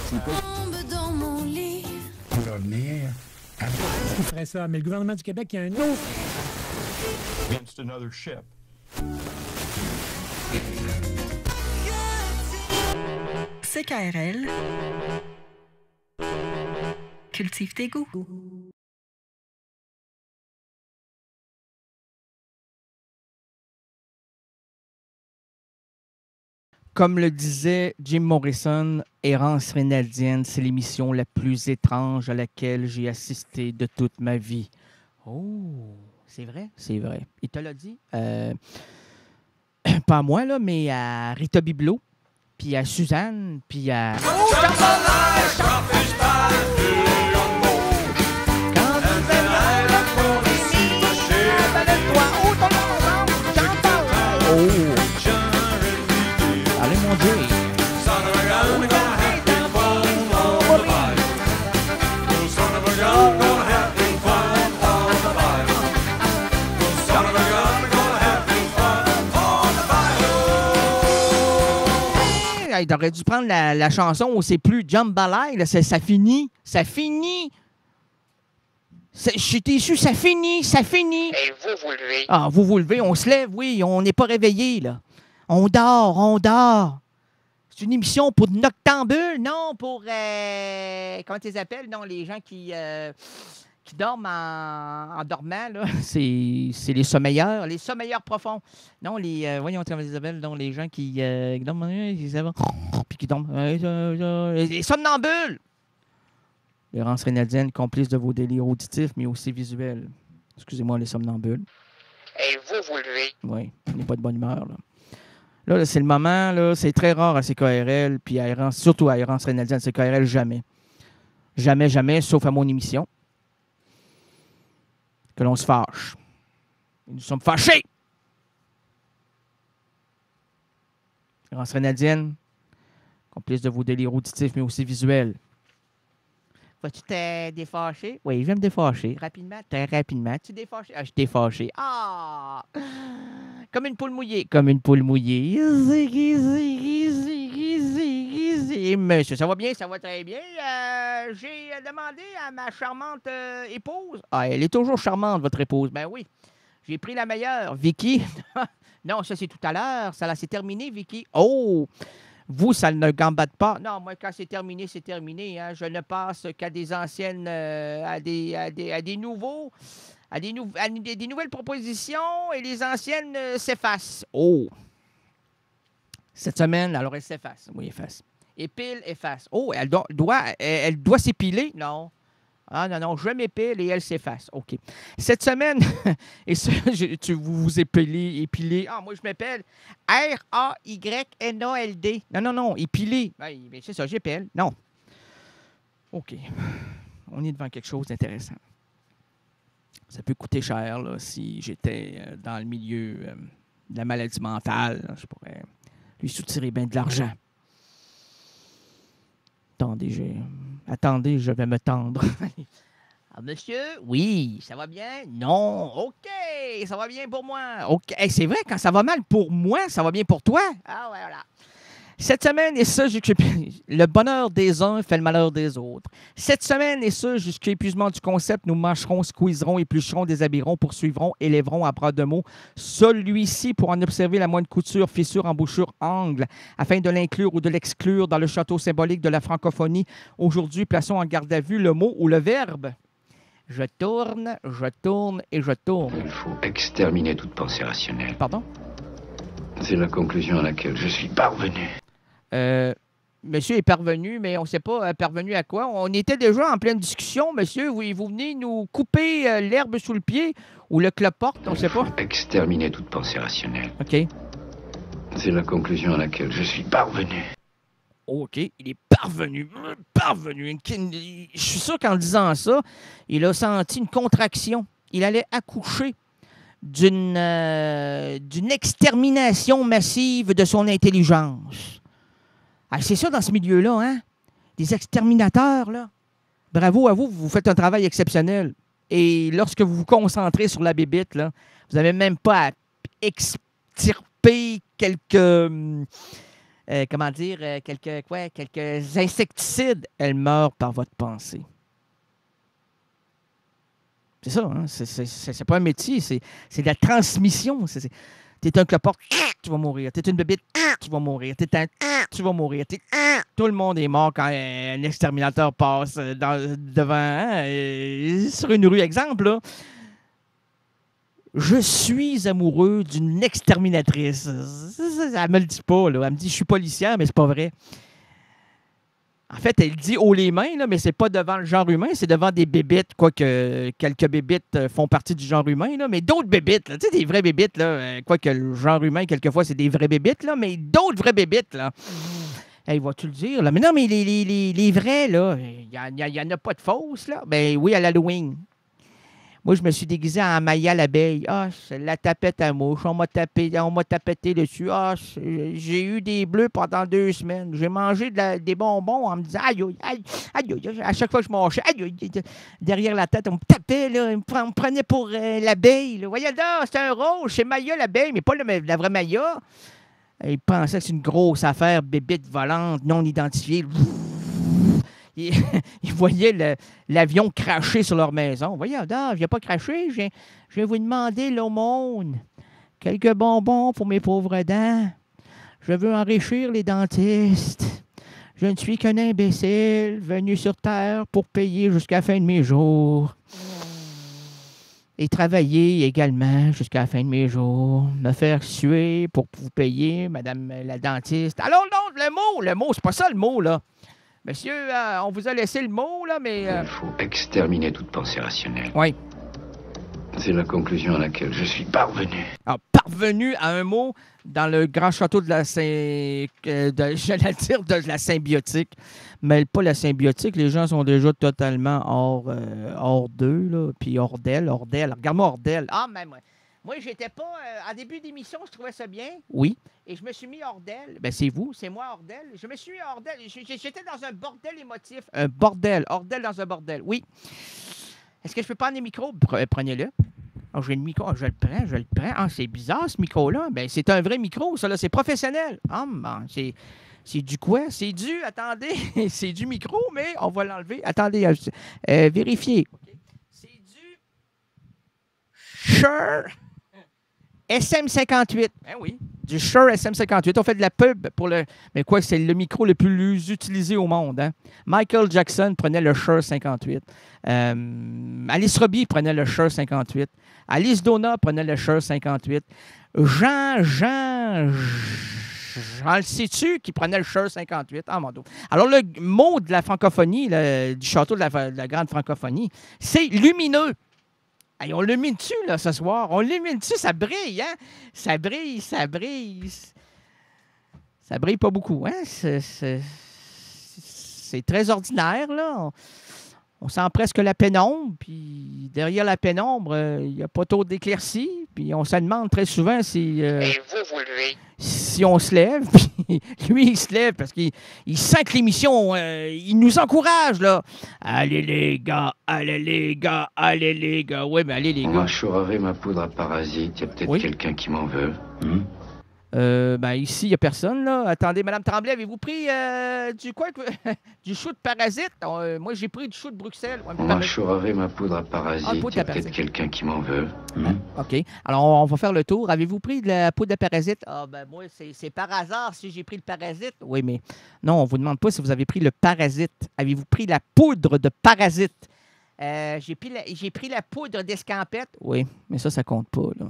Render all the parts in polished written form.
C'est pas... Dans mon lit. On va venir... Qui ferait ça? Mais le gouvernement du Québec, il y a un autre. Against another ship. CKRL. Cultive tes goûts. Comme le disait Jim Morrison, Errance Rénaldienne, c'est l'émission la plus étrange à laquelle j'ai assisté de toute ma vie. Oh, c'est vrai? C'est vrai. Il te l'a dit? Pas à moi, là, mais à Rita Biblo, puis à Suzanne, puis à... Allez, mon Dieu! Hey, t'aurais dû prendre la chanson où c'est plus Jambalaya, là, ça finit, ça finit. Je suis déçu, ça finit, ça finit. Et vous, vous levez. Ah, vous vous levez, on se lève, oui, on n'est pas réveillé, là. On dort, on dort. C'est une émission pour noctambules, non, pour, comment tu les appelles, non, les gens qui dorment en dormant, là. C'est les sommeilleurs profonds. Non, voyons, comment ils appellent, non, les gens qui dorment, puis qui dorment, les somnambules. Laurence Rénaldienne, complice de vos délires auditifs, mais aussi visuels. Excusez-moi, les somnambules. Et vous, vous levez. Oui, on n'est pas de bonne humeur, là. Là, c'est le moment, là, c'est très rare à CKRL, puis surtout à Errance Rénaldienne, CKRL, jamais. Jamais, jamais, sauf à mon émission. Que l'on se fâche. Et nous sommes fâchés! Errance Rénaldienne, complice de vos délires auditifs, mais aussi visuels. Vas-tu te défâcher? Oui, je vais me défâcher. Rapidement, très rapidement. Tu défâché? Ah, je suis défâché. Ah! Comme une poule mouillée. Comme une poule mouillée. Monsieur, ça va bien? Ça va très bien. J'ai demandé à ma charmante épouse. Ah, elle est toujours charmante, votre épouse. Ben oui. J'ai pris la meilleure. Vicky. Non, ça, c'est tout à l'heure. Ça, là, c'est terminé, Vicky. Oh! Vous, ça ne gambade pas. Non, moi, quand c'est terminé, c'est terminé. Hein. Je ne passe qu'à des anciennes, à des nouveaux, à des nouvelles propositions et les anciennes s'effacent. Oh! Cette semaine, alors elle s'efface. Oui, efface. Épile, efface. Oh, elle doit s'épiler? Non. Ah non, non, je m'épile et elle s'efface. OK. Cette semaine, et ça, vous vous épilez. Ah, moi, je m'épile R-A-Y-N-A-L-D. Non, non, non, épiler. Ben, c'est ça, j'épile. Non. OK. On est devant quelque chose d'intéressant. Ça peut coûter cher, là, si j'étais dans le milieu de la maladie mentale. Là, je pourrais lui soutirer bien de l'argent. Attendez, je vais me tendre. Ah, monsieur, oui, ça va bien? Non, OK, ça va bien pour moi. OK, hey, c'est vrai, quand ça va mal pour moi, ça va bien pour toi? Ah, ouais, voilà. Cette semaine, et ça, le bonheur des uns fait le malheur des autres. Cette semaine, et ça, jusqu'à épuisement du concept, nous mâcherons, squeezerons, éplucherons, déshabillerons, poursuivrons, élèverons à bras de mots celui-ci pour en observer la moindre couture, fissure, embouchure, angle, afin de l'inclure ou de l'exclure dans le château symbolique de la francophonie. Aujourd'hui, plaçons en garde à vue le mot ou le verbe. Je tourne et je tourne. Il faut exterminer toute pensée rationnelle. Pardon? C'est la conclusion à laquelle je suis parvenu. Monsieur est parvenu, mais on ne sait pas parvenu à quoi. On était déjà en pleine discussion, monsieur. Vous venez nous couper l'herbe sous le pied ou le cloporte, on ne sait pas. Exterminer toute pensée rationnelle. OK. C'est la conclusion à laquelle je suis parvenu. OK, il est parvenu. Je suis sûr qu'en disant ça, il a senti une contraction. Il allait accoucher d'une extermination massive de son intelligence. Ah, c'est ça dans ce milieu-là, hein? Des exterminateurs, là. Bravo à vous, vous faites un travail exceptionnel. Et lorsque vous vous concentrez sur la bébite, là, vous n'avez même pas à extirper quelques comment dire, quelques insecticides, elle meurt par votre pensée. C'est ça, hein? C'est pas un métier, c'est de la transmission. T'es un cloporte, tu vas mourir. T'es une bébite, tu vas mourir. T'es un, tu vas mourir. Tout le monde est mort quand un exterminateur passe devant, hein, sur une rue. Exemple, là. Je suis amoureux d'une exterminatrice. Elle me le dit pas, là. Elle me dit, je suis policière, mais c'est pas vrai. En fait, elle dit haut les mains, là, mais c'est pas devant le genre humain, c'est devant des bébites, quoique quelques bébites font partie du genre humain, là, mais d'autres bébites, là, tu sais, des vraies bébites, là, quoique le genre humain, quelquefois, c'est des vraies bébites, là, mais d'autres vraies bébites, là. Hey, vas-tu le dire, là? Mais non, mais les vrais, là, il y en a pas de fausses, là. Ben oui, à l'Halloween. Moi, je me suis déguisé en Maya l'abeille. Ah, c'est la tapette à mouche. On m'a tapeté dessus. Ah, j'ai eu des bleus pendant 2 semaines. J'ai mangé des bonbons en me disant aïe, aïe, aïe, aïe. À chaque fois que je mangeais, aïe, aïe, derrière la tête, on me tapait, là. On me prenait pour l'abeille. Voyez là, c'était un rôle. C'est Maya l'abeille, mais pas la vraie Maya. Il pensait que c'est une grosse affaire, bébite volante, non identifiée. Ils voyaient l'avion cracher sur leur maison. Voyez, je viens pas cracher. Je vais vous demander l'aumône. Quelques bonbons pour mes pauvres dents. Je veux enrichir les dentistes. Je ne suis qu'un imbécile venu sur Terre pour payer jusqu'à la fin de mes jours. Et travailler également jusqu'à la fin de mes jours. Me faire suer pour vous payer, madame la dentiste. Alors non, le mot, c'est pas ça le mot, là. Monsieur, on vous a laissé le mot, là, mais... Il faut exterminer toute pensée rationnelle. Oui. C'est la conclusion à laquelle je suis parvenu. Alors, parvenu à un mot dans le grand château de la de la symbiotique. Mais pas la symbiotique, les gens sont déjà totalement hors d'eux, là, puis hors d'elle. Regarde-moi hors d'elle. Ah, même... Moi, j'étais pas... en début d'émission, je trouvais ça bien. Oui. Et je me suis mis hors d'elle. Ben, c'est vous, c'est moi hors d'elle. Je me suis mis hors d'elle. J'étais dans un bordel émotif. Un bordel. Hors d'elle dans un bordel. Oui. Est-ce que je peux prendre les micros? Prenez-le. Oh, j'ai le micro. Oh, je le prends. Ah, c'est bizarre, ce micro-là. Ben, c'est un vrai micro, ça, là. C'est professionnel. Ah, bon, c'est du quoi? C'est du... Attendez. C'est du micro, mais on va l'enlever. Attendez. Vérifiez. Okay. C'est du... Shure... SM58. Ben oui, du Shure SM58. On fait de la pub pour le... Mais quoi, c'est le micro le plus utilisé au monde. Hein? Michael Jackson prenait le Shure 58. Alice Robbie prenait le Shure 58. Alice Donna prenait le Shure 58. Jean le sais-tu qui prenait le Shure 58? Ah, mon Dieu. Alors, le mot de la francophonie, du château de la grande francophonie, c'est lumineux. Hey, on l'a mis dessus, là, ce soir. On l'a mis dessus, ça brille, hein? Ça brille. Ça brille pas beaucoup, hein? C'est très ordinaire, là. On sent presque la pénombre, puis derrière la pénombre, il n'y a pas trop d'éclaircies, puis on se demande très souvent si... Et vous levez. Si on se lève, puis lui, il se lève parce qu'il sent que l'émission, il nous encourage, là. Allez, les gars. Oui, mais allez, les gars. Moi, je chourerai ma poudre à parasite. Il y a peut-être quelqu'un qui m'en veut. Ben ici, il n'y a personne, là. Attendez, Madame Tremblay, avez-vous pris du chou de parasite? Moi, j'ai pris du chou de Bruxelles. Ouais, moi, je chourerai ma poudre à parasite. Il y a peut-être quelqu'un qui m'en veut. OK. Alors, on va faire le tour. Avez-vous pris de la poudre de parasite? Ah, ben moi, c'est par hasard si j'ai pris le parasite. Oui, mais non, on ne vous demande pas si vous avez pris le parasite. Avez-vous pris la poudre de parasite? J'ai pris la poudre d'escampette. Oui, mais ça compte pas, là.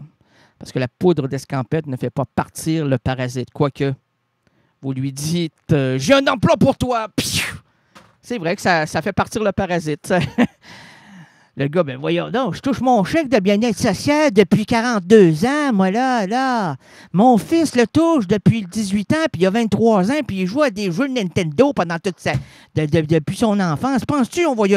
Parce que la poudre d'escampette ne fait pas partir le parasite. Quoique, vous lui dites « J'ai un emploi pour toi! » C'est vrai que ça fait partir le parasite. Le gars, ben voyons donc, je touche mon chèque de bien-être social depuis 42 ans, moi là. Mon fils le touche depuis 18 ans, puis il a 23 ans, puis il joue à des jeux de Nintendo pendant toute depuis son enfance. Penses-tu on va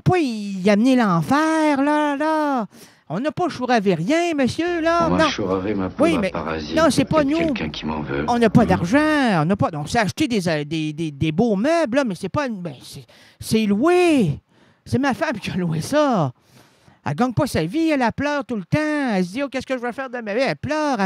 pas y amener l'enfer, là? On n'a pas chouravé rien, monsieur, là. Moi, non. Je chouravé ma poudre à parasite. Non, c'est pas nous. Quelqu'un qui m'en veut. On n'a pas d'argent. On s'est acheté des beaux meubles, là, mais c'est pas... Ben, c'est loué. C'est ma femme qui a loué ça. Elle gagne pas sa vie, elle pleure tout le temps. Elle se dit, oh, qu'est-ce que je vais faire de ma vie? Elle pleure.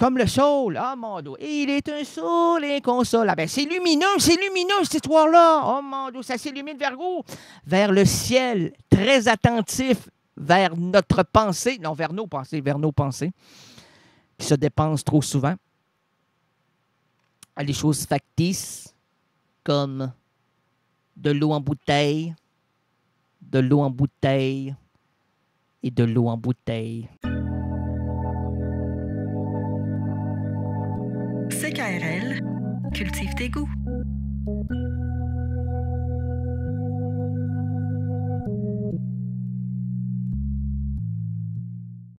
comme le saule. Ah, mon Dieu. Il est un saule inconsole. Ah, ben, c'est lumineux, cette histoire-là. Oh, mon Dieu, ça s'illumine vers où? Vers le ciel, très attentif vers notre pensée. Non, vers nos pensées, qui se dépensent trop souvent à des choses factices, comme de l'eau en bouteille, de l'eau en bouteille et de l'eau en bouteille. CKRL, cultive tes goûts.